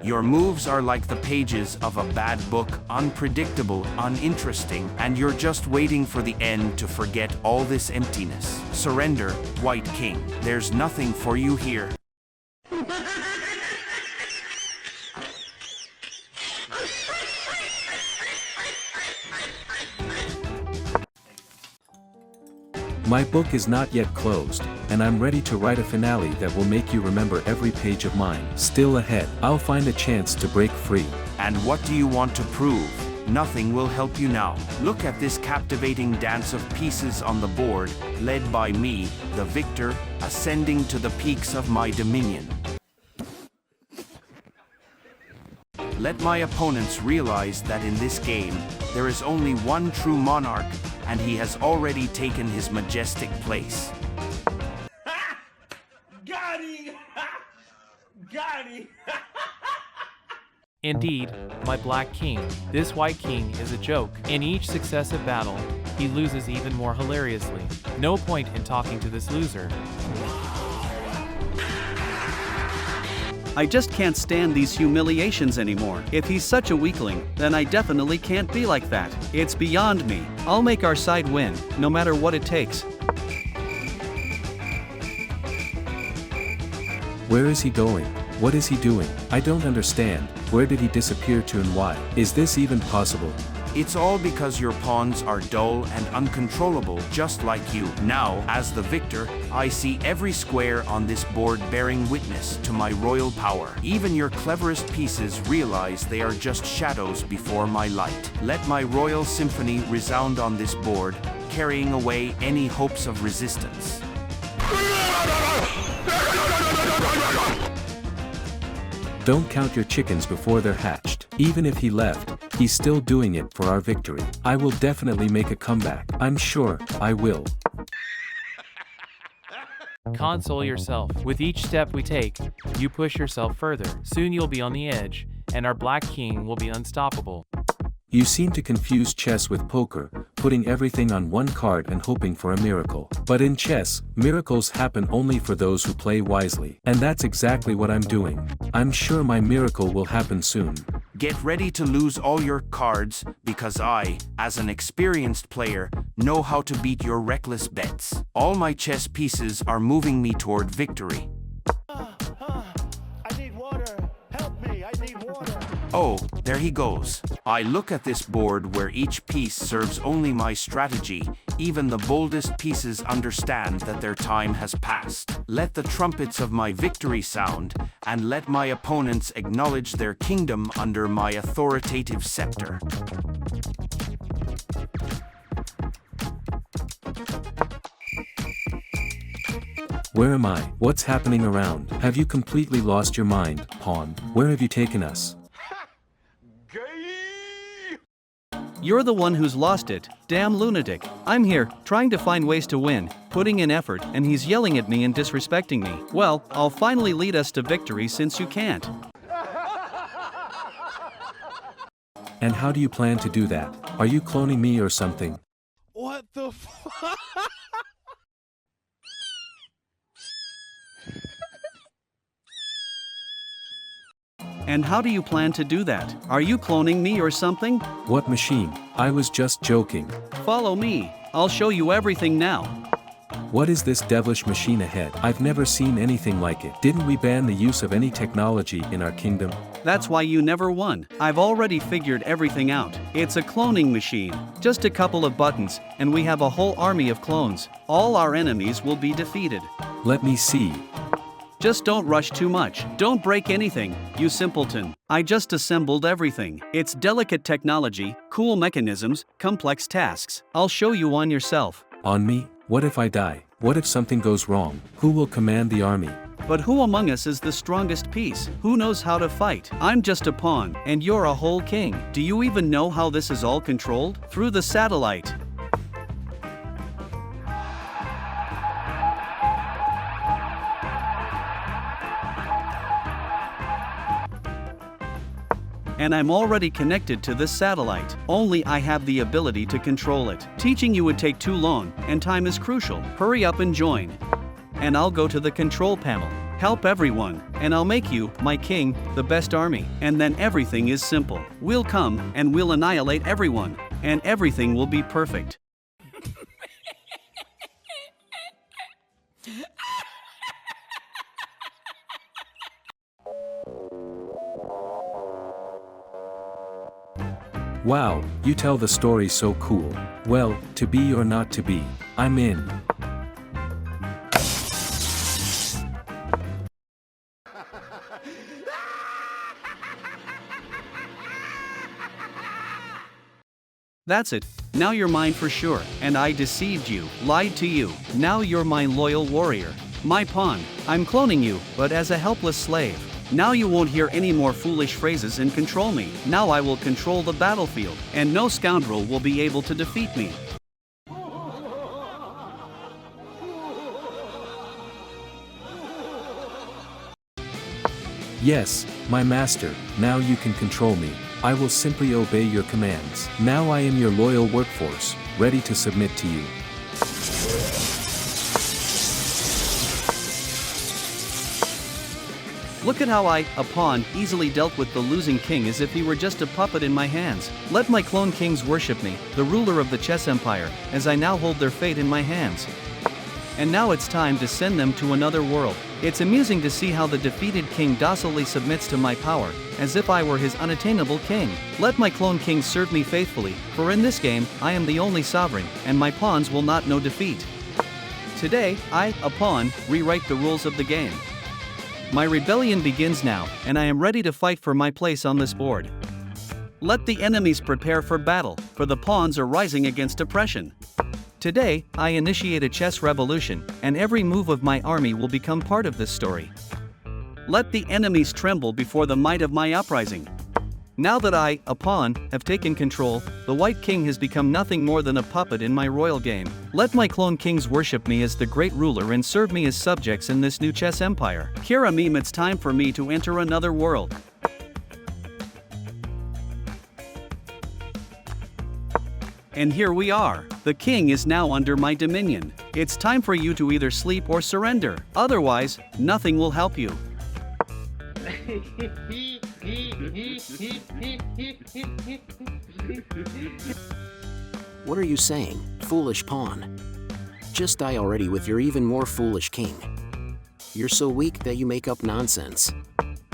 Your moves are like the pages of a bad book, unpredictable, uninteresting, and you're just waiting for the end to forget all this emptiness. Surrender, White King. There's nothing for you here. My book is not yet closed, and I'm ready to write a finale that will make you remember every page of mine. Still ahead, I'll find a chance to break free. And what do you want to prove? Nothing will help you now. Look at this captivating dance of pieces on the board, led by me, the victor, ascending to the peaks of my dominion. Let my opponents realize that in this game, there is only one true monarch, and he has already taken his majestic place. Got him! Got him! Indeed, my Black King, this White King is a joke. In each successive battle, he loses even more hilariously. No point in talking to this loser. I just can't stand these humiliations anymore. If he's such a weakling, then I definitely can't be like that. It's beyond me. I'll make our side win, no matter what it takes. Where is he going? What is he doing? I don't understand. Where did he disappear to and why? Is this even possible? It's all because your pawns are dull and uncontrollable, just like you. Now, as the victor, I see every square on this board bearing witness to my royal power. Even your cleverest pieces realize they are just shadows before my light. Let my royal symphony resound on this board, carrying away any hopes of resistance. Don't count your chickens before they're hatched. Even if he left, he's still doing it for our victory. I will definitely make a comeback. I'm sure I will. Console yourself. With each step we take, you push yourself further. Soon you'll be on the edge, and our Black King will be unstoppable. You seem to confuse chess with poker, putting everything on one card and hoping for a miracle. But in chess, miracles happen only for those who play wisely. And that's exactly what I'm doing. I'm sure my miracle will happen soon. Get ready to lose all your cards, because I, as an experienced player, know how to beat your reckless bets. All my chess pieces are moving me toward victory. I need water. Help me, I need water. Oh, there he goes. I look at this board where each piece serves only my strategy. Even the boldest pieces understand that their time has passed. Let the trumpets of my victory sound, and let my opponents acknowledge their kingdom under my authoritative scepter. Where am I? What's happening around? Have you completely lost your mind, pawn? Where have you taken us? You're the one who's lost it, damn lunatic. I'm here, trying to find ways to win, putting in effort, and he's yelling at me and disrespecting me. Well, I'll finally lead us to victory since you can't. And how do you plan to do that? Are you cloning me or something? What the fuck? And how do you plan to do that? Are you cloning me or something? What machine? I was just joking. Follow me. I'll show you everything now. What is this devilish machine ahead? I've never seen anything like it. Didn't we ban the use of any technology in our kingdom? That's why you never won. I've already figured everything out. It's a cloning machine. Just a couple of buttons, and we have a whole army of clones. All our enemies will be defeated. Let me see. Just don't rush too much. Don't break anything, you simpleton. I just assembled everything. It's delicate technology, cool mechanisms, complex tasks. I'll show you on yourself. On me? What if I die? What if something goes wrong? Who will command the army? But who among us is the strongest piece? Who knows how to fight? I'm just a pawn, and you're a whole king. Do you even know how this is all controlled? Through the satellite. And I'm already connected to this satellite. Only I have the ability to control it. Teaching you would take too long, and time is crucial. Hurry up and join. And I'll go to the control panel. Help everyone, and I'll make you, my king, the best army. And then everything is simple. We'll come, and we'll annihilate everyone, and everything will be perfect. Wow, you tell the story so cool. Well, to be or not to be, I'm in. That's it. Now you're mine for sure. And I deceived you, lied to you. Now you're my loyal warrior. My pawn. I'm cloning you, but as a helpless slave. Now you won't hear any more foolish phrases and control me. Now I will control the battlefield, and no scoundrel will be able to defeat me. Yes, my master, now you can control me. I will simply obey your commands. Now I am your loyal workforce, ready to submit to you. Look at how I, a pawn, easily dealt with the losing king as if he were just a puppet in my hands. Let my clone kings worship me, the ruler of the chess empire, as I now hold their fate in my hands. And now it's time to send them to another world. It's amusing to see how the defeated king docilely submits to my power, as if I were his unattainable king. Let my clone kings serve me faithfully, for in this game, I am the only sovereign, and my pawns will not know defeat. Today, I, a pawn, rewrite the rules of the game. My rebellion begins now, and I am ready to fight for my place on this board. Let the enemies prepare for battle, for the pawns are rising against oppression. Today, I initiate a chess revolution, and every move of my army will become part of this story. Let the enemies tremble before the might of my uprising. Now that I, a pawn, have taken control, the White King has become nothing more than a puppet in my royal game. Let my clone kings worship me as the great ruler and serve me as subjects in this new chess empire. Kira meme, it's time for me to enter another world. And here we are. The king is now under my dominion. It's time for you to either sleep or surrender. Otherwise, nothing will help you. What are you saying, foolish pawn? Just die already with your even more foolish king. You're so weak that you make up nonsense.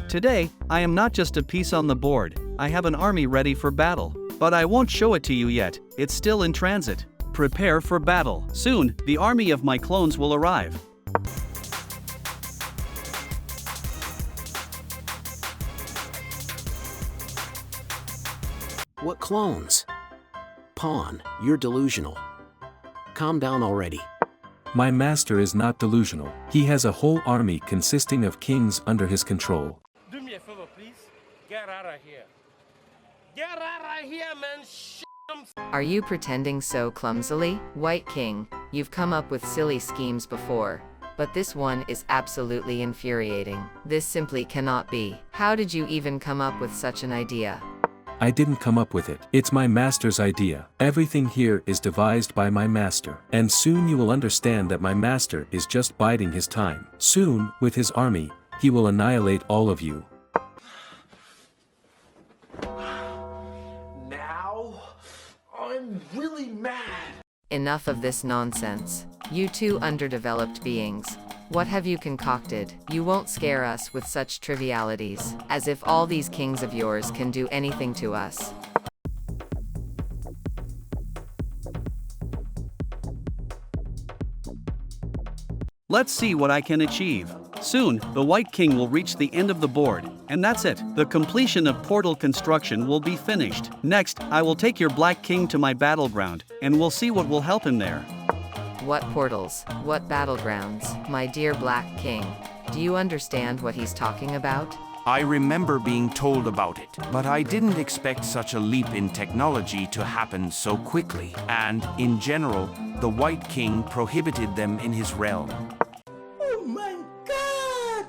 Today, I am not just a piece on the board, I have an army ready for battle. But I won't show it to you yet, it's still in transit. Prepare for battle. Soon, the army of my clones will arrive. What clones? Pawn, you're delusional. Calm down already. My master is not delusional. He has a whole army consisting of kings under his control. Do me a favor, please. Get out of here. Get out of here, man. Are you pretending so clumsily? White King, you've come up with silly schemes before, but this one is absolutely infuriating. This simply cannot be. How did you even come up with such an idea? I didn't come up with it. It's my master's idea. Everything here is devised by my master. And soon you will understand that my master is just biding his time. Soon, with his army, he will annihilate all of you. I'm really mad. Enough of this nonsense. You two underdeveloped beings. What have you concocted? You won't scare us with such trivialities, as if all these kings of yours can do anything to us. Let's see what I can achieve. Soon, the White King will reach the end of the board, and that's it. The completion of portal construction will be finished. Next, I will take your Black King to my battleground, and we'll see what will help him there. What portals? What battlegrounds? My dear Black King, do you understand what he's talking about? I remember being told about it, but I didn't expect such a leap in technology to happen so quickly. And, in general, the White King prohibited them in his realm. Oh my god!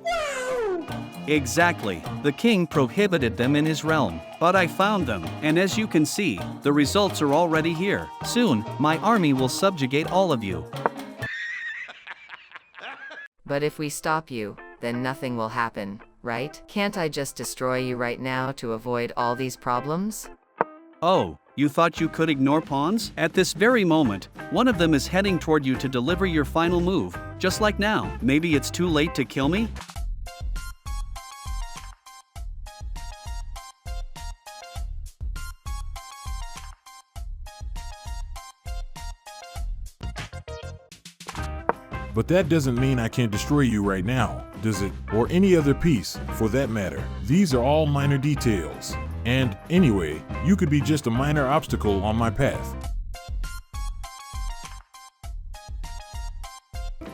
Wow! Exactly. The king prohibited them in his realm, but I found them, and as you can see, the results are already here. Soon, my army will subjugate all of you. But if we stop you, then nothing will happen, right? Can't I just destroy you right now to avoid all these problems? Oh, you thought you could ignore pawns? At this very moment, one of them is heading toward you to deliver your final move, just like now. Maybe it's too late to kill me? But that doesn't mean I can't destroy you right now, does it? Or any other piece, for that matter. These are all minor details. And, anyway, you could be just a minor obstacle on my path.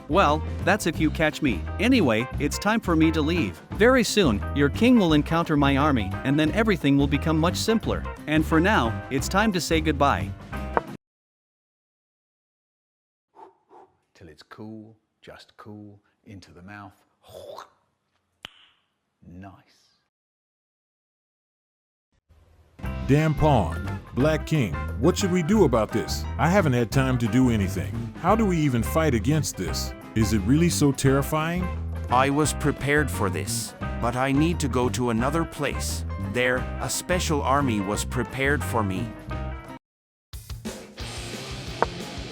Well, that's if you catch me. Anyway, it's time for me to leave. Very soon, your king will encounter my army, and then everything will become much simpler. And for now, it's time to say goodbye. Till it's cool, just cool, into the mouth. Nice. Damn pawn. Black King, what should we do about this? I haven't had time to do anything. How do we even fight against this? Is it really so terrifying? I was prepared for this, but I need to go to another place. There, a special army was prepared for me.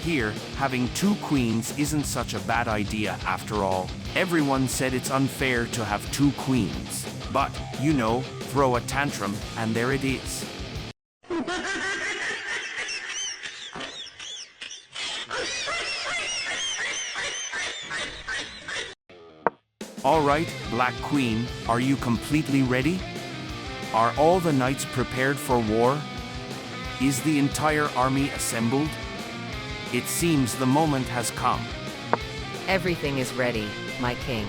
Here, having two queens isn't such a bad idea after all. Everyone said it's unfair to have two queens. But, you know, throw a tantrum, and there it is. All right, Black Queen, are you completely ready? Are all the knights prepared for war? Is the entire army assembled? It seems the moment has come. Everything is ready, my king.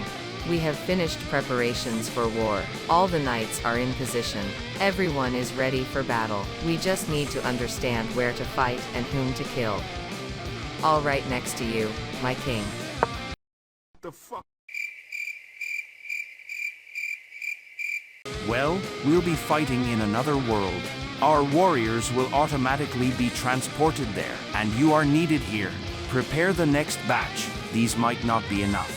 We have finished preparations for war. All the knights are in position. Everyone is ready for battle. We just need to understand where to fight and whom to kill. All right next to you, my king. The fuck? Well, we'll be fighting in another world. Our warriors will automatically be transported there, and you are needed here. Prepare the next batch. These might not be enough.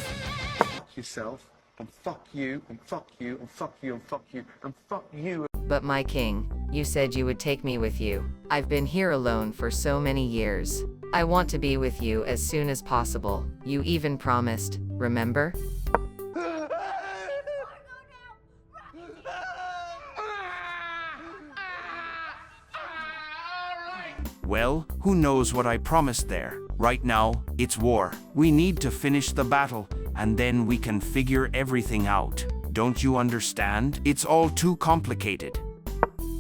Yourself, and fuck you, and fuck you, and fuck you, and fuck you, and fuck you. But my king, you said you would take me with you. I've been here alone for so many years. I want to be with you as soon as possible. You even promised, remember? Well, who knows what I promised there? Right now, it's war. We need to finish the battle, and then we can figure everything out. Don't you understand? It's all too complicated.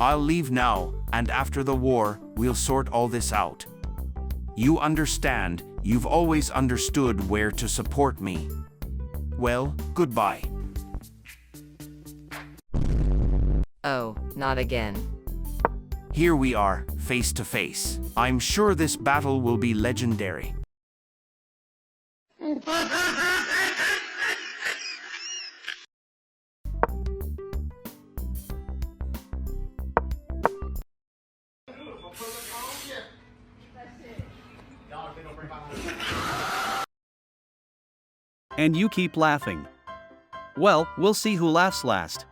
I'll leave now, and after the war, we'll sort all this out. You understand, you've always understood where to support me. Well, goodbye. Oh, not again. Here we are, face to face. I'm sure this battle will be legendary. And you keep laughing. Well, we'll see who laughs last.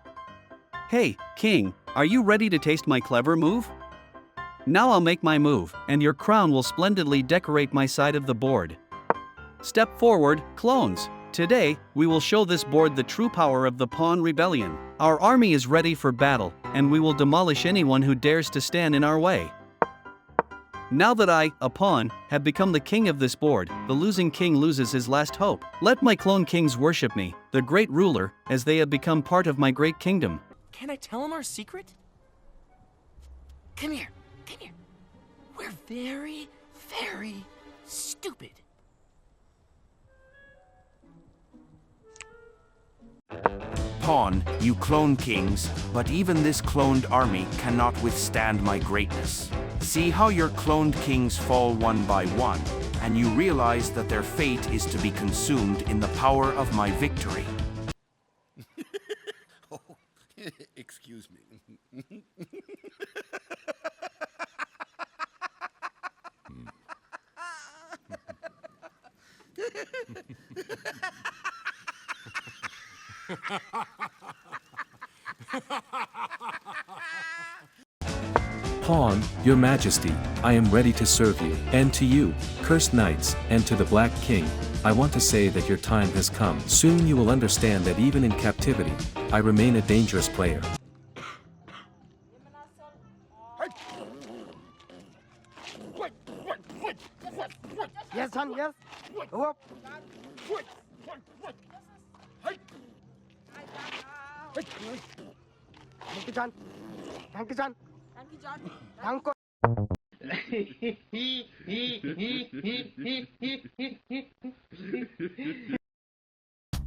Hey, King, are you ready to taste my clever move? Now I'll make my move, and your crown will splendidly decorate my side of the board. Step forward, clones. Today, we will show this board the true power of the Pawn Rebellion. Our army is ready for battle, and we will demolish anyone who dares to stand in our way. Now that I, a pawn, have become the king of this board, the losing king loses his last hope. Let my clone kings worship me, the great ruler, as they have become part of my great kingdom. Can I tell him our secret? Come here, come here. We're very, very stupid. Pawn, you clone kings, but even this cloned army cannot withstand my greatness. See how your cloned kings fall one by one, and you realize that their fate is to be consumed in the power of my victory. Oh, excuse me. Pawn, your majesty, I am ready to serve you. And to you, cursed knights, and to the Black King, I want to say that your time has come. Soon you will understand that even in captivity, I remain a dangerous player. Yes, son, yes. Go up. Thank you, John. Thank you, John. Thank you, John. Thank you.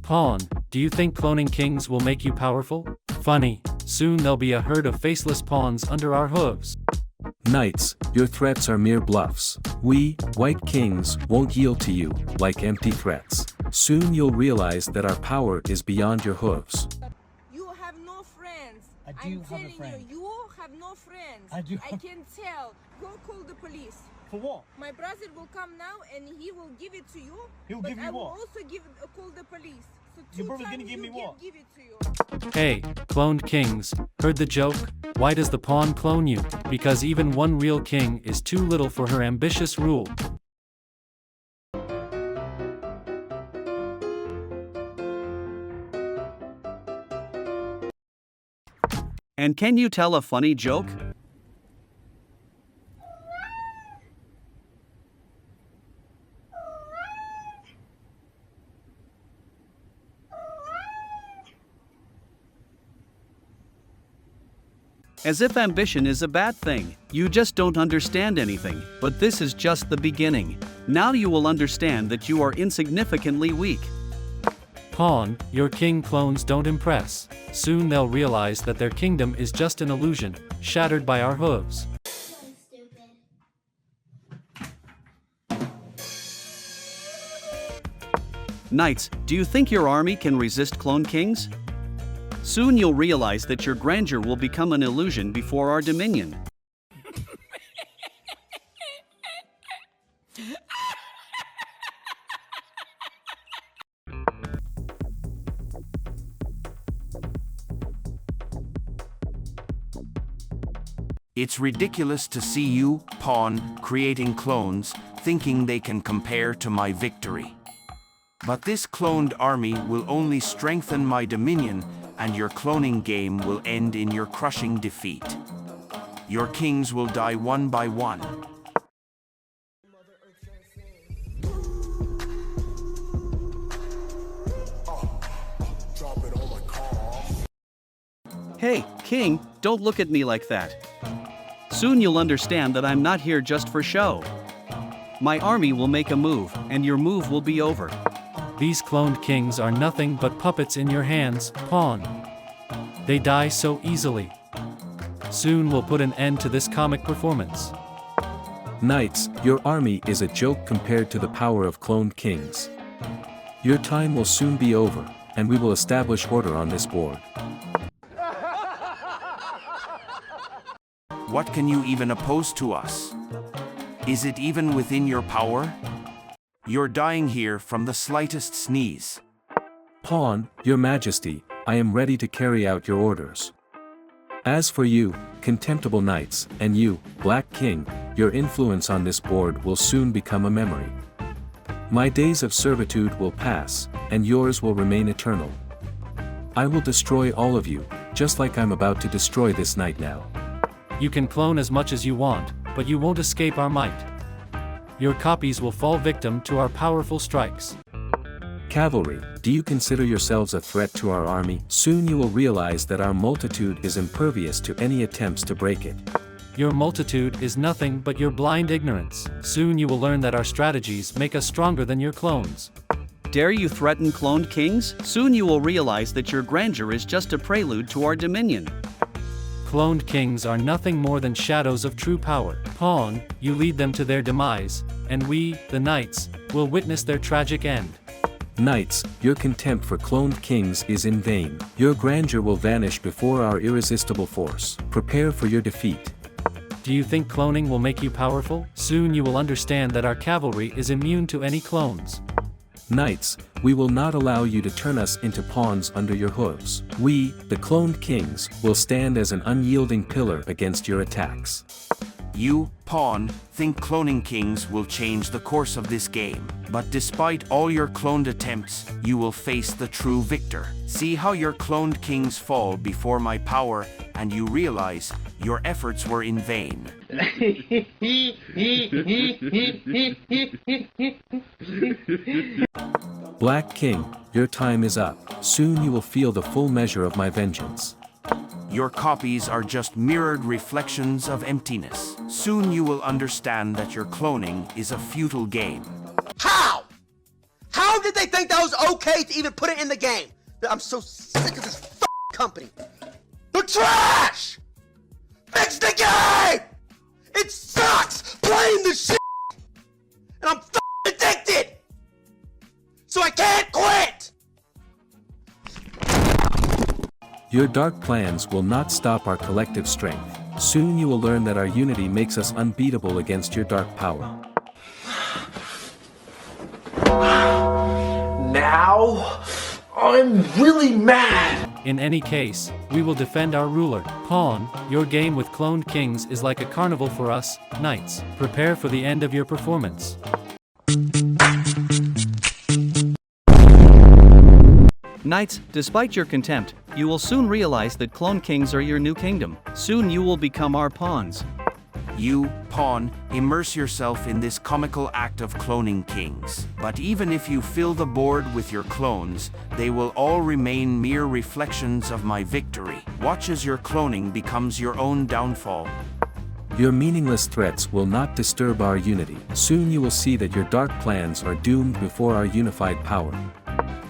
Pawn, do you think cloning kings will make you powerful? Funny, soon there'll be a herd of faceless pawns under our hooves. Knights, your threats are mere bluffs. We, White Kings, won't yield to you, like empty threats. Soon you'll realize that our power is beyond your hooves. You have no friends. I do have a friend. You have no friends. I do. I can tell. Go call the police. For what? My brother will come now and he will give it to you. He'll give you I will what? also call the police. So Your brother's gonna give me what? Give it to you. Hey, cloned kings, heard the joke? Why does the pawn clone you? Because even one real king is too little for her ambitious rule. And can you tell a funny joke? As if ambition is a bad thing. You just don't understand anything, but this is just the beginning. Now you will understand that you are insignificantly weak. Pawn, your king clones don't impress. Soon they'll realize that their kingdom is just an illusion, shattered by our hooves. Knights, do you think your army can resist clone kings? Soon you'll realize that your grandeur will become an illusion before our dominion. It's ridiculous to see you, Pawn, creating clones, thinking they can compare to my victory. But this cloned army will only strengthen my dominion, and your cloning game will end in your crushing defeat. Your kings will die one by one. Hey, king, don't look at me like that. Soon you'll understand that I'm not here just for show. My army will make a move, and your move will be over. These cloned kings are nothing but puppets in your hands, Pawn. They die so easily. Soon we'll put an end to this comic performance. Knights, your army is a joke compared to the power of cloned kings. Your time will soon be over, and we will establish order on this board. What can you even oppose to us? Is it even within your power? You're dying here from the slightest sneeze. Pawn, your majesty, I am ready to carry out your orders. As for you, contemptible knights, and you, Black King, your influence on this board will soon become a memory. My days of servitude will pass, and yours will remain eternal. I will destroy all of you, just like I'm about to destroy this knight now. You can clone as much as you want, but you won't escape our might. Your copies will fall victim to our powerful strikes. Cavalry, do you consider yourselves a threat to our army? Soon you will realize that our multitude is impervious to any attempts to break it. Your multitude is nothing but your blind ignorance. Soon you will learn that our strategies make us stronger than your clones. Dare you threaten cloned kings? Soon you will realize that your grandeur is just a prelude to our dominion. Cloned kings are nothing more than shadows of true power. Pawn, you lead them to their demise, and we, the knights, will witness their tragic end. Knights, your contempt for cloned kings is in vain. Your grandeur will vanish before our irresistible force. Prepare for your defeat. Do you think cloning will make you powerful? Soon you will understand that our cavalry is immune to any clones. Knights, we will not allow you to turn us into pawns under your hooves. We, the cloned kings, will stand as an unyielding pillar against your attacks. You, pawn, think cloning kings will change the course of this game. But despite all your cloned attempts, you will face the true victor. See how your cloned kings fall before my power, and you realize your efforts were in vain. Black King, your time is up. Soon you will feel the full measure of my vengeance. Your copies are just mirrored reflections of emptiness. Soon you will understand that your cloning is a futile game. How? How did they think that was okay to even put it in the game? I'm so sick of this company. They're trash! Fix the game! It sucks playing the shit! And I'm addicted! So I can't quit! Your dark plans will not stop our collective strength. Soon you will learn that our unity makes us unbeatable against your dark power. Now, I'm really mad! In any case, we will defend our ruler. Pawn, your game with cloned kings is like a carnival for us, knights. Prepare for the end of your performance. Knights, despite your contempt, you will soon realize that clone kings are your new kingdom. Soon you will become our pawns. You, pawn, immerse yourself in this comical act of cloning kings. But even if you fill the board with your clones, they will all remain mere reflections of my victory. Watch as your cloning becomes your own downfall. Your meaningless threats will not disturb our unity. Soon you will see that your dark plans are doomed before our unified power.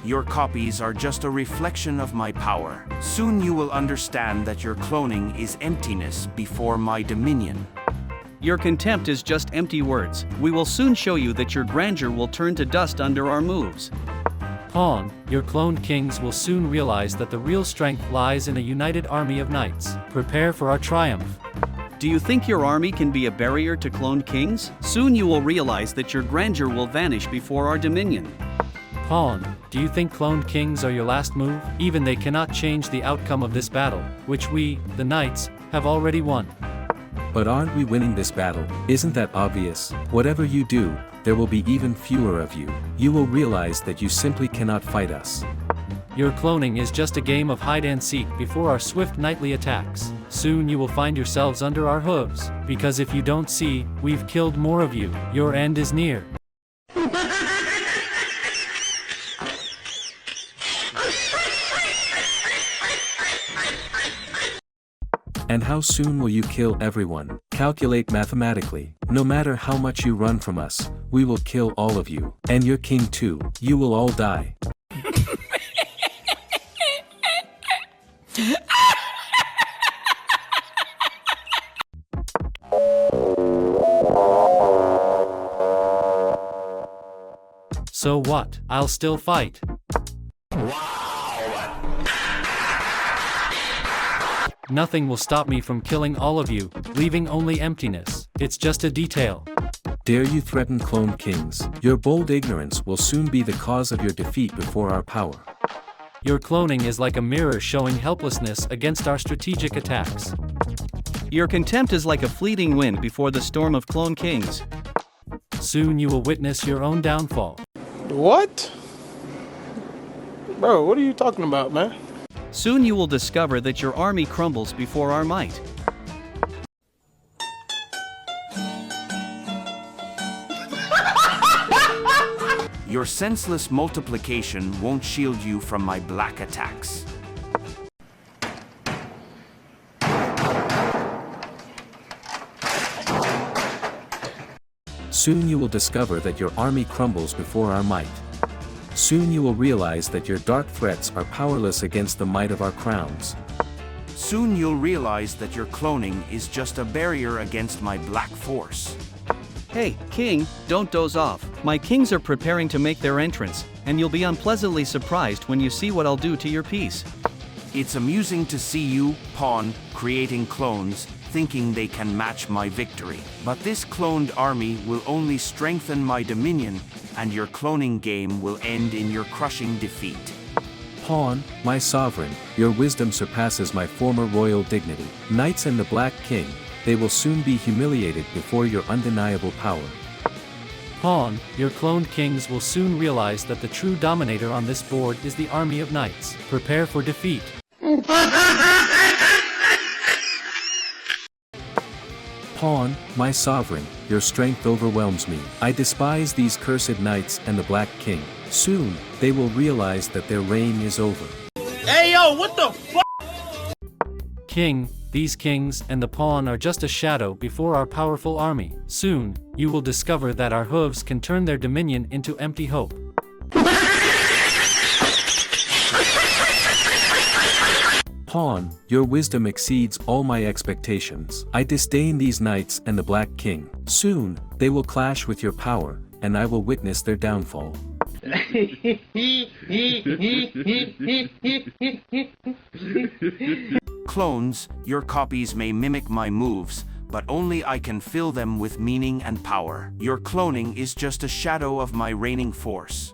Your copies are just a reflection of my power. Soon you will understand that your cloning is emptiness before my dominion. Your contempt is just empty words. We will soon show you that your grandeur will turn to dust under our moves. Pawn, your cloned kings will soon realize that the real strength lies in a united army of knights. Prepare for our triumph. Do you think your army can be a barrier to cloned kings? Soon you will realize that your grandeur will vanish before our dominion. Pawn, do you think cloned kings are your last move? Even they cannot change the outcome of this battle, which we, the knights, have already won. But aren't we winning this battle? Isn't that obvious? Whatever you do, there will be even fewer of you. You will realize that you simply cannot fight us. Your cloning is just a game of hide and seek before our swift nightly attacks. Soon you will find yourselves under our hooves, because if you don't see, we've killed more of you. Your end is near. And how soon will you kill everyone? Calculate mathematically. No matter how much you run from us, we will kill all of you. And your king too. You will all die. So what? I'll still fight. Nothing will stop me from killing all of you, leaving only emptiness. It's just a detail. Dare you threaten clone kings? Your bold ignorance will soon be the cause of your defeat before our power. Your cloning is like a mirror showing helplessness against our strategic attacks. Your contempt is like a fleeting wind before the storm of clone kings. Soon you will witness your own downfall. What? Bro, what are you talking about, man? Soon you will discover that your army crumbles before our might. Your senseless multiplication won't shield you from my black attacks. Soon you will discover that your army crumbles before our might. Soon you will realize that your dark threats are powerless against the might of our crowns. Soon you'll realize that your cloning is just a barrier against my black force. Hey, King, don't doze off. My kings are preparing to make their entrance, and you'll be unpleasantly surprised when you see what I'll do to your piece. It's amusing to see you, pawn, creating clones, thinking they can match my victory. But this cloned army will only strengthen my dominion, and your cloning game will end in your crushing defeat. Pawn, my sovereign, your wisdom surpasses my former royal dignity. Knights and the Black King, they will soon be humiliated before your undeniable power. Pawn, your cloned kings will soon realize that the true dominator on this board is the army of knights. Prepare for defeat. Pawn, my sovereign, your strength overwhelms me. I despise these cursed knights and the Black King. Soon, they will realize that their reign is over. Hey yo, what the fuck? King, these kings and the pawn are just a shadow before our powerful army. Soon, you will discover that our hooves can turn their dominion into empty hope. Pawn, your wisdom exceeds all my expectations. I disdain these knights and the Black King. Soon, they will clash with your power, and I will witness their downfall. Clones, your copies may mimic my moves, but only I can fill them with meaning and power. Your cloning is just a shadow of my reigning force.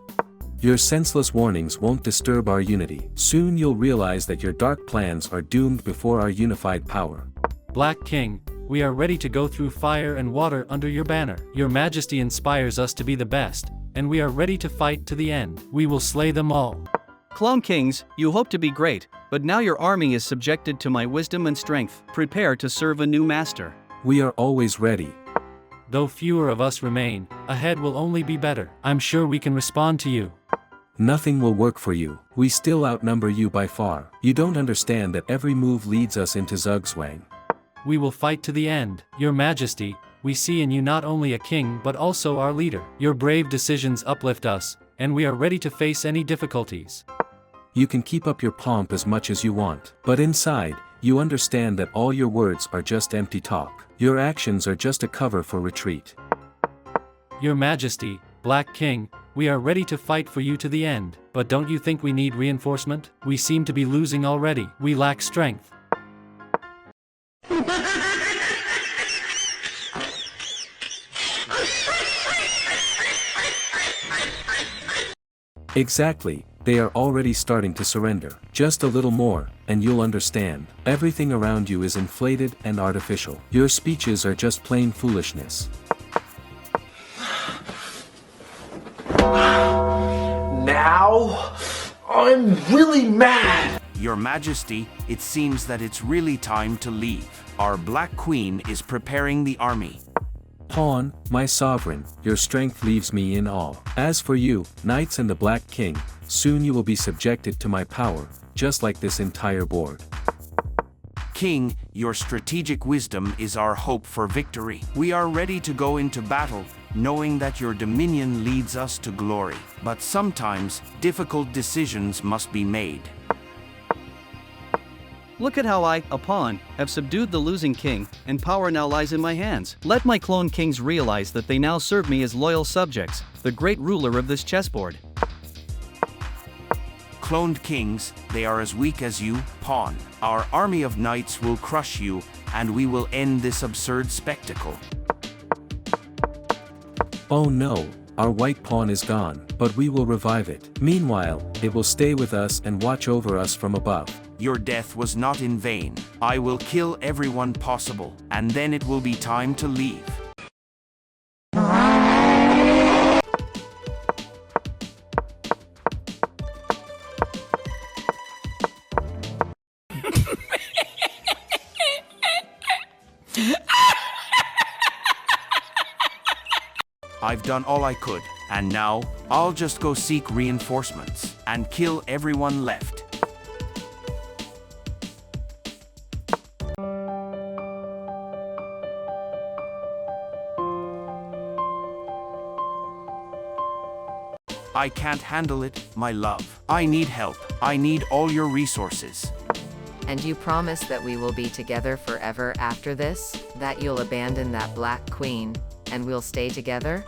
Your senseless warnings won't disturb our unity. Soon you'll realize that your dark plans are doomed before our unified power. Black King, we are ready to go through fire and water under your banner. Your Majesty inspires us to be the best, and we are ready to fight to the end. We will slay them all. Clone Kings, you hope to be great, but now your army is subjected to my wisdom and strength. Prepare to serve a new master. We are always ready. Though fewer of us remain, ahead will only be better. I'm sure we can respond to you. Nothing will work for you. We still outnumber you by far. You don't understand that every move leads us into Zugzwang. We will fight to the end. Your Majesty, we see in you not only a king but also our leader. Your brave decisions uplift us, and we are ready to face any difficulties. You can keep up your pomp as much as you want, but inside, you understand that all your words are just empty talk. Your actions are just a cover for retreat. Your Majesty, Black King, we are ready to fight for you to the end. But don't you think we need reinforcement? We seem to be losing already. We lack strength. Exactly, they are already starting to surrender. Just a little more, and you'll understand. Everything around you is inflated and artificial. Your speeches are just plain foolishness. Now, I'm really mad. Your Majesty, it seems that it's really time to leave. Our Black Queen is preparing the army. Pawn, my sovereign, your strength leaves me in awe. As for you, knights and the Black King, soon you will be subjected to my power, just like this entire board. King, your strategic wisdom is our hope for victory. We are ready to go into battle, knowing that your dominion leads us to glory. But sometimes, difficult decisions must be made. Look at how I, a pawn, have subdued the losing king, and power now lies in my hands. Let my clone kings realize that they now serve me as loyal subjects, the great ruler of this chessboard. Cloned kings, they are as weak as you, pawn. Our army of knights will crush you, and we will end this absurd spectacle. Oh no, our white pawn is gone, but we will revive it. Meanwhile, it will stay with us and watch over us from above. Your death was not in vain. I will kill everyone possible, and then it will be time to leave. I've done all I could, and now, I'll just go seek reinforcements, and kill everyone left. I can't handle it, my love. I need help. I need all your resources. And you promise that we will be together forever after this? That you'll abandon that Black Queen, and we'll stay together?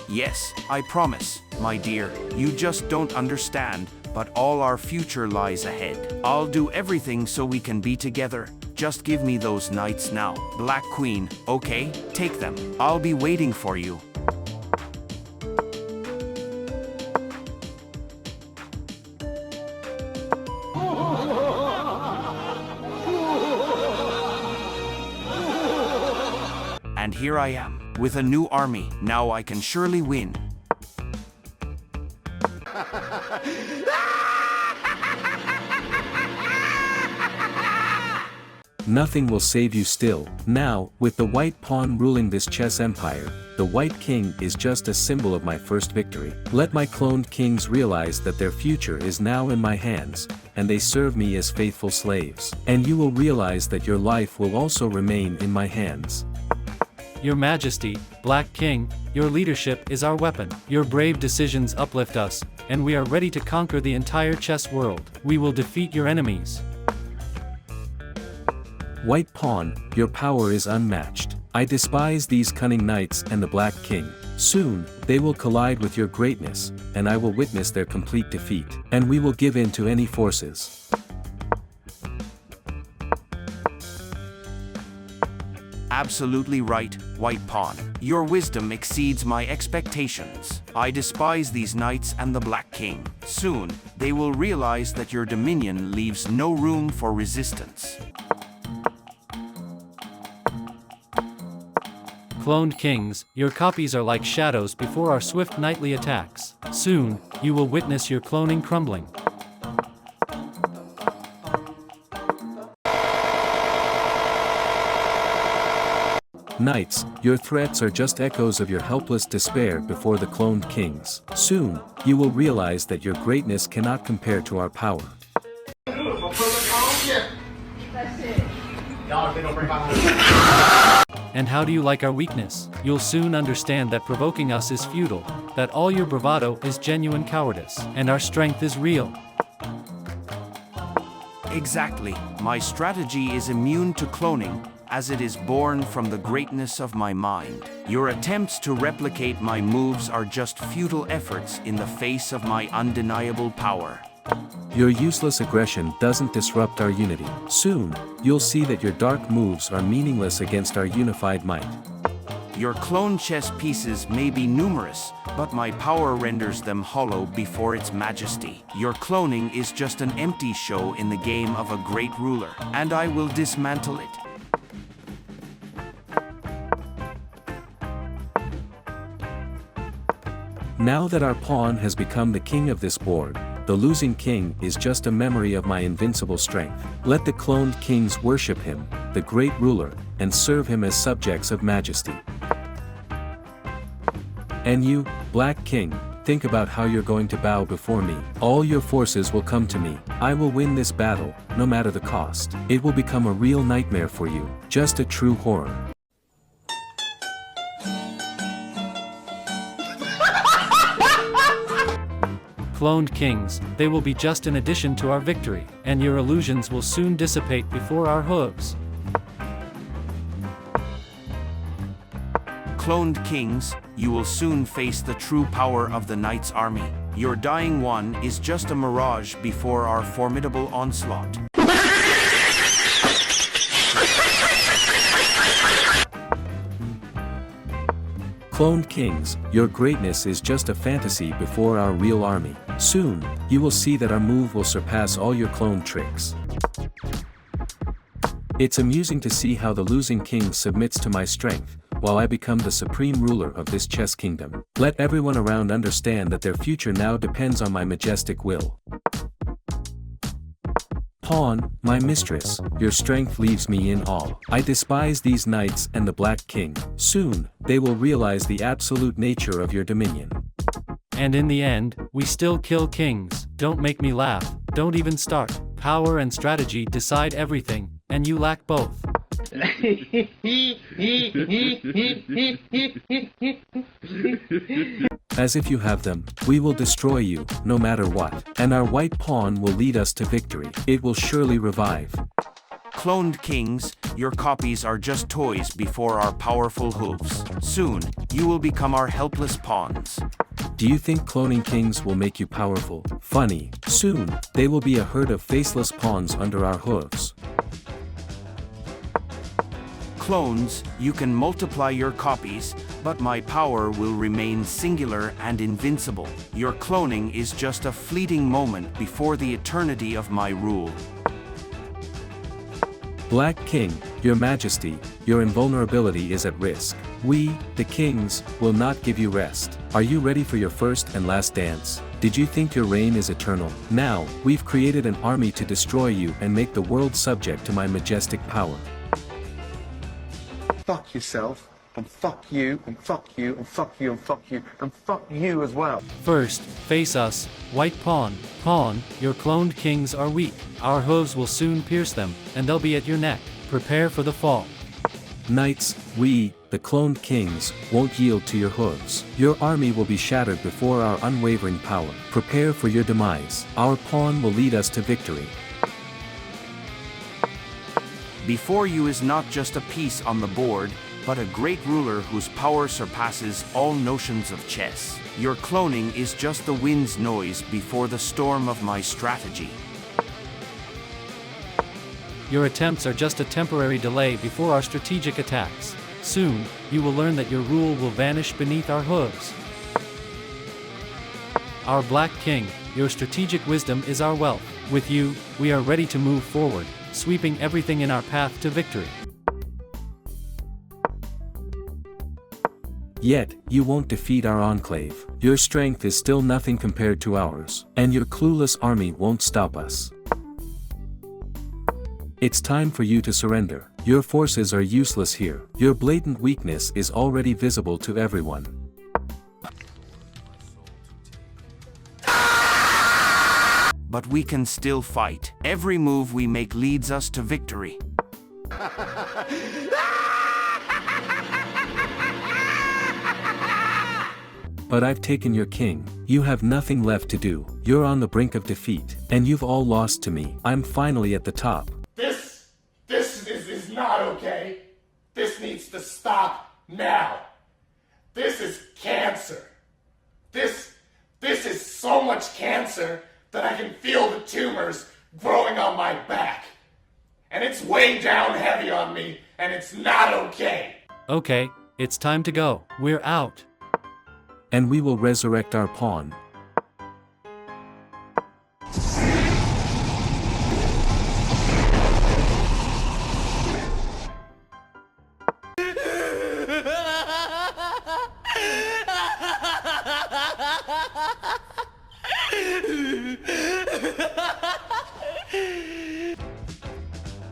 Yes, I promise, my dear. You just don't understand, but all our future lies ahead. I'll do everything so we can be together. just give me those knights now. Black Queen, okay, take them. I'll be waiting for you. And here I am, with a new army. Now I can surely win. Nothing will save you still. Now, with the white pawn ruling this chess empire, the white king is just a symbol of my first victory. Let my cloned kings realize that their future is now in my hands, and they serve me as faithful slaves. And you will realize that your life will also remain in my hands. Your Majesty, Black King, your leadership is our weapon. Your brave decisions uplift us, and we are ready to conquer the entire chess world. We will defeat your enemies. White pawn, your power is unmatched. I despise these cunning knights and the Black King. Soon, they will collide with your greatness, and I will witness their complete defeat. And we will give in to any forces. Absolutely right, White Pawn. Your wisdom exceeds my expectations. I despise these knights and the Black King. Soon, they will realize that your dominion leaves no room for resistance. Cloned kings, your copies are like shadows before our swift nightly attacks. Soon, you will witness your cloning crumbling. Knights, your threats are just echoes of your helpless despair before the cloned kings. Soon, you will realize that your greatness cannot compare to our power. And how do you like our weakness? You'll soon understand that provoking us is futile, that all your bravado is genuine cowardice, and our strength is real. Exactly. My strategy is immune to cloning, as it is born from the greatness of my mind. Your attempts to replicate my moves are just futile efforts in the face of my undeniable power. Your useless aggression doesn't disrupt our unity. Soon, you'll see that your dark moves are meaningless against our unified might. Your clone chess pieces may be numerous, but my power renders them hollow before its majesty. Your cloning is just an empty show in the game of a great ruler, and I will dismantle it. Now that our pawn has become the king of this board, the losing king is just a memory of my invincible strength. Let the cloned kings worship him, the great ruler, and serve him as subjects of majesty. And you, Black King, think about how you're going to bow before me. All your forces will come to me. I will win this battle, no matter the cost. It will become a real nightmare for you, just a true horror. Cloned kings, they will be just an addition to our victory, and your illusions will soon dissipate before our hooves. Cloned kings, you will soon face the true power of the knight's army. Your dying one is just a mirage before our formidable onslaught. Cloned kings, your greatness is just a fantasy before our real army. Soon, you will see that our move will surpass all your cloned tricks. It's amusing to see how the losing king submits to my strength, while I become the supreme ruler of this chess kingdom. Let everyone around understand that their future now depends on my majestic will. Pawn, my mistress, your strength leaves me in awe. I despise these knights and the Black King. Soon, they will realize the absolute nature of your dominion. And in the end, we still kill kings. Don't make me laugh, don't even start. Power and strategy decide everything, and you lack both. As if you have them, we will destroy you, no matter what. And our white pawn will lead us to victory. It will surely revive. Cloned kings, your copies are just toys before our powerful hooves. Soon, you will become our helpless pawns. Do you think cloning kings will make you powerful? Funny. Soon, they will be a herd of faceless pawns under our hooves. clones, you can multiply your copies, but my power will remain singular and invincible. Your cloning is just a fleeting moment before the eternity of my rule. Black King, your majesty, your invulnerability is at risk. We, the kings, will not give you rest. Are you ready for your first and last dance? Did you think your reign is eternal? Now, we've created an army to destroy you and make the world subject to my majestic power. Fuck yourself, and fuck you, and fuck you, and fuck you, and fuck you, and fuck you as well. First, face us, White Pawn. Pawn, your cloned kings are weak. Our hooves will soon pierce them, and they'll be at your neck. Prepare for the fall. Knights, we, the cloned kings, won't yield to your hooves. Your army will be shattered before our unwavering power. Prepare for your demise. Our pawn will lead us to victory. Before you is not just a piece on the board, but a great ruler whose power surpasses all notions of chess. Your cloning is just the wind's noise before the storm of my strategy. Your attempts are just a temporary delay before our strategic attacks. Soon, you will learn that your rule will vanish beneath our hooves. Our Black King, your strategic wisdom is our wealth. With you, we are ready to move forward, sweeping everything in our path to victory. Yet, you won't defeat our enclave. Your strength is still nothing compared to ours, and your clueless army won't stop us. It's time for you to surrender. Your forces are useless here. Your blatant weakness is already visible to everyone. But we can still fight. Every move we make leads us to victory. But I've taken your king. You have nothing left to do. You're on the brink of defeat, and you've all lost to me. I'm finally at the top. This is not okay. This needs to stop now. This is cancer. This is so much cancer that I can feel the tumors growing on my back. And it's way down heavy on me, and it's not okay. Okay, it's time to go. We're out. And we will resurrect our pawn.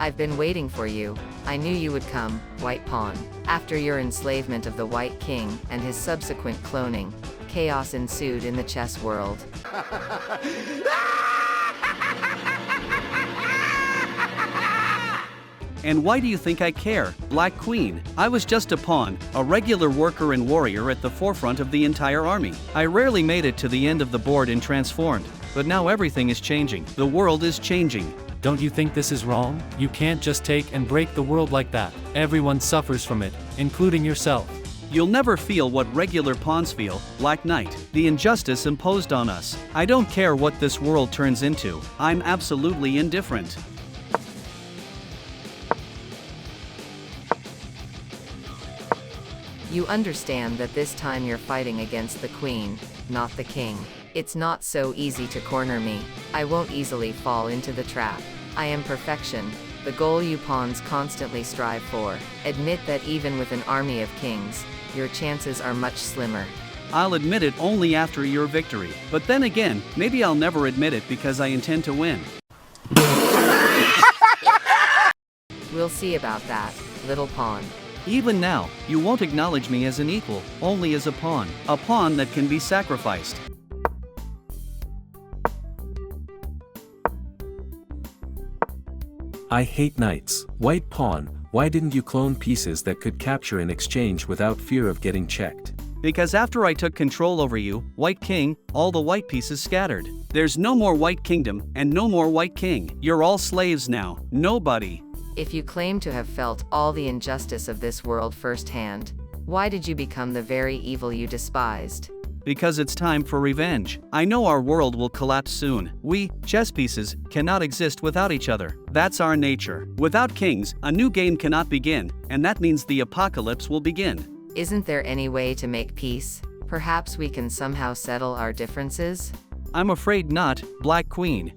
I've been waiting for you. I knew you would come, White Pawn. After your enslavement of the White King and his subsequent cloning, chaos ensued in the chess world. And why do you think I care, Black Queen? I was just a pawn, a regular worker and warrior at the forefront of the entire army. I rarely made it to the end of the board and transformed, but now everything is changing. The world is changing. Don't you think this is wrong? You can't just take and break the world like that. Everyone suffers from it, including yourself. You'll never feel what regular pawns feel, Black Knight. The injustice imposed on us. I don't care what this world turns into. I'm absolutely indifferent. You understand that this time you're fighting against the Queen, not the King. It's not so easy to corner me. I won't easily fall into the trap. I am perfection, the goal you pawns constantly strive for. Admit that even with an army of kings, your chances are much slimmer. I'll admit it only after your victory. But then again, maybe I'll never admit it because I intend to win. We'll see about that, little pawn. Even now, you won't acknowledge me as an equal, only as a pawn that can be sacrificed. I hate knights. White Pawn, why didn't you clone pieces that could capture in exchange without fear of getting checked? Because after I took control over you, White King, all the white pieces scattered. There's no more White Kingdom, and no more White King. You're all slaves now. Nobody. If you claim to have felt all the injustice of this world firsthand, why did you become the very evil you despised? because it's time for revenge. I know our world will collapse soon. We, chess pieces, cannot exist without each other. That's our nature. Without kings, a new game cannot begin, and that means the apocalypse will begin. Isn't there any way to make peace? Perhaps we can somehow settle our differences? I'm afraid not, Black Queen.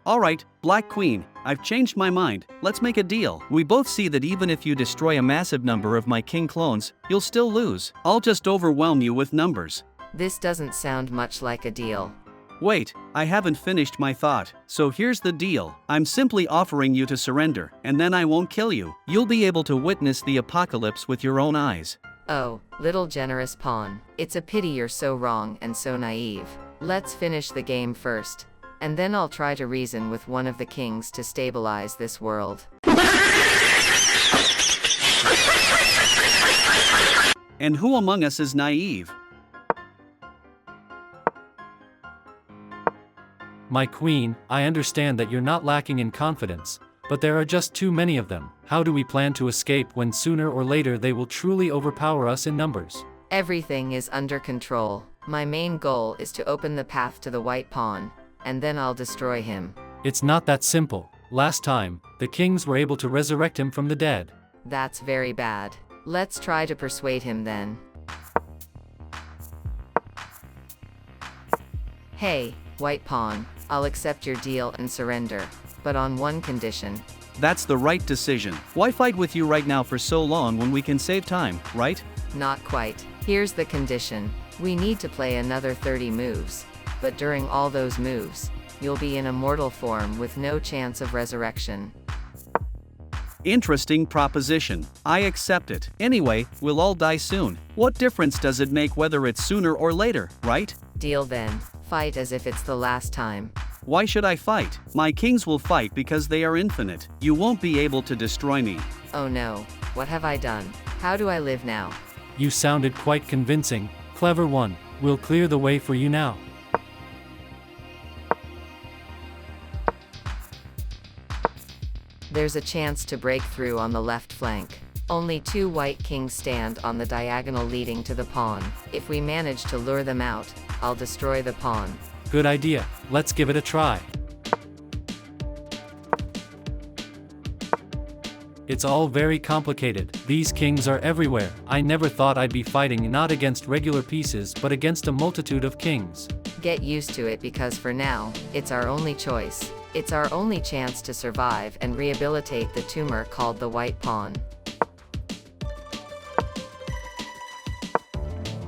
Alright, Black Queen, I've changed my mind. Let's make a deal. We both see that even if you destroy a massive number of my king clones, you'll still lose. I'll just overwhelm you with numbers. This doesn't sound much like a deal. Wait, I haven't finished my thought. So here's the deal. I'm simply offering you to surrender, and then I won't kill you. You'll be able to witness the apocalypse with your own eyes. Oh, little generous pawn. It's a pity you're so wrong and so naive. Let's finish the game first, and then I'll try to reason with one of the kings to stabilize this world. And who among us is naive? My queen, I understand that you're not lacking in confidence, but there are just too many of them. How do we plan to escape when sooner or later they will truly overpower us in numbers? Everything is under control. My main goal is to open the path to the white pawn, and then I'll destroy him. It's not that simple. Last time, the kings were able to resurrect him from the dead. That's very bad. Let's try to persuade him then. Hey, white pawn, I'll accept your deal and surrender, but on one condition. That's the right decision. Why fight with you right now for so long when we can save time, right? Not quite. Here's the condition. We need to play another 30 moves. But during all those moves, you'll be in a mortal form with no chance of resurrection. Interesting proposition. I accept it. Anyway, we'll all die soon. What difference does it make whether it's sooner or later, right? Deal then. Fight as if it's the last time. Why should I fight? My kings will fight because they are infinite. You won't be able to destroy me. Oh no, what have I done? How do I live now? You sounded quite convincing. Clever one. We'll clear the way for you now. There's a chance to break through on the left flank. Only 2 white kings stand on the diagonal leading to the pawn. If we manage to lure them out, I'll destroy the pawn. Good idea. Let's give it a try. It's all very complicated. These kings are everywhere. I never thought I'd be fighting not against regular pieces but against a multitude of kings. Get used to it because for now, it's our only choice. It's our only chance to survive and rehabilitate the tumor called the white pawn.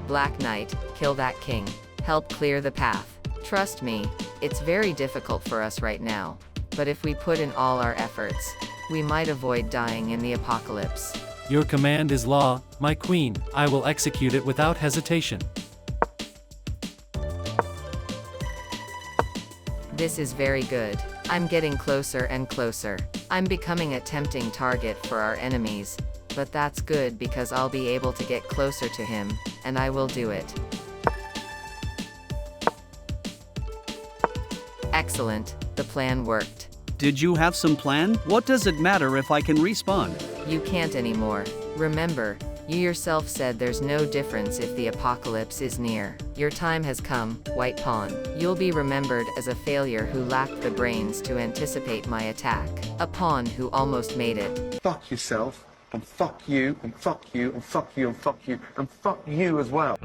Black Knight, kill that king. Help clear the path. Trust me, it's very difficult for us right now. But if we put in all our efforts, we might avoid dying in the apocalypse. Your command is law, my queen. I will execute it without hesitation. This is very good. I'm getting closer and closer. I'm becoming a tempting target for our enemies. But that's good because I'll be able to get closer to him, and I will do it. Excellent, the plan worked. Did you have some plan? What does it matter if I can respawn? You can't anymore. Remember, you yourself said there's no difference if the apocalypse is near. Your time has come, white pawn. You'll be remembered as a failure who lacked the brains to anticipate my attack. A pawn who almost made it. Fuck yourself, and fuck you, and fuck you, and fuck you, and fuck you, and fuck you as well.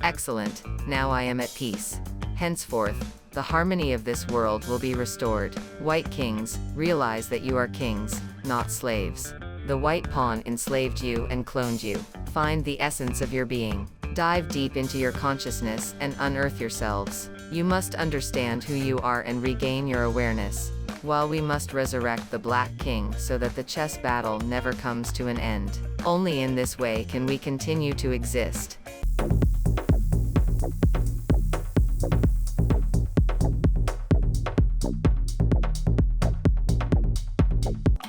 Excellent, now I am at peace. Henceforth, the harmony of this world will be restored. White kings, realize that you are kings, not slaves. The white pawn enslaved you and cloned you. Find the essence of your being. Dive deep into your consciousness and unearth yourselves. You must understand who you are and regain your awareness. While we must resurrect the Black King so that the chess battle never comes to an end. Only in this way can we continue to exist.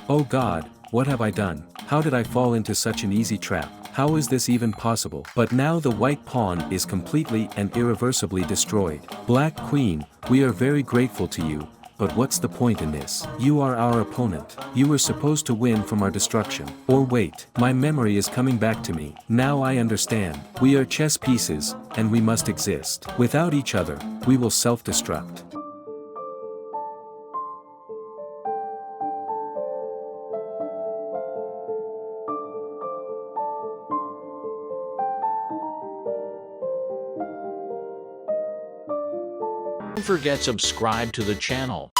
Oh God, what have I done? How did I fall into such an easy trap? How is this even possible? But now the white pawn is completely and irreversibly destroyed. Black Queen, we are very grateful to you, But what's the point in this? You are our opponent. You were supposed to win from our destruction. Or wait, my memory is coming back to me. Now I understand. We are chess pieces, and we must exist. Without each other, we will self-destruct. Don't forget subscribe to the channel.